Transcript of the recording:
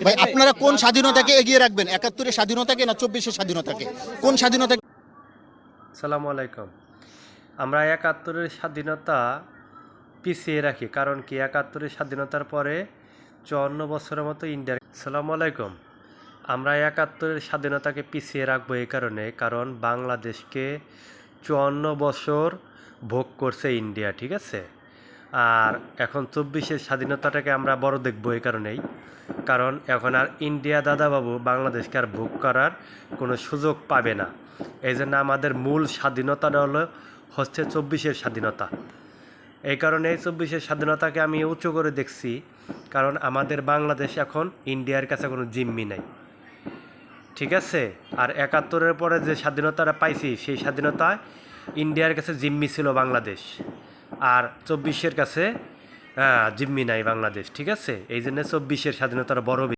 ভাই আপনারা কোন স্বাধীনতাকে এগিয়ে রাখবেন, ৭১-এর স্বাধীনতাকে না ২৪-এর স্বাধীনতাকে? কোন স্বাধীনতা? সালামু আলাইকুম। আমরা ৭১-এর স্বাধীনতা পিছিয়ে রাখি, কারণ কি ৭১-এর স্বাধীনতার পরে ৫৪ বছরের মতো ইন্ডিয়ার। সালামু আলাইকুম। আমরা ৭১-এর স্বাধীনতাকে পিছিয়ে রাখবো এই কারণে, কারণ বাংলাদেশকে ৫৪ বছর ভোগ করছে ইন্ডিয়া, ঠিক আছে? আর এখন ২৪-এর স্বাধীনতাটাকে আমরা বড় দেখবো এই কারণেই, কারণ এখন আর ইন্ডিয়া দাদাবাবু বাংলাদেশকে আর ভোগ করার কোনো সুযোগ পাবে না। এই জন্য আমাদের মূল স্বাধীনতাটা হচ্ছে ২৪-এর স্বাধীনতা। এই কারণে এই ২৪-এর স্বাধীনতাকে আমি উঁচু করে দেখছি, কারণ আমাদের বাংলাদেশ এখন ইন্ডিয়ার কাছে কোনো জিম্মি নাই, ঠিক আছে? আর ৭১-এর পরে যে স্বাধীনতাটা পাইছি সেই স্বাধীনতায় ইন্ডিয়ার কাছে জিম্মি ছিল বাংলাদেশ, আর ২৪-এর কাছে জিম্মি নাই বাংলাদেশ, ঠিক আছে? এই জন্য ২৪-এর স্বাধীনতাটা বড়।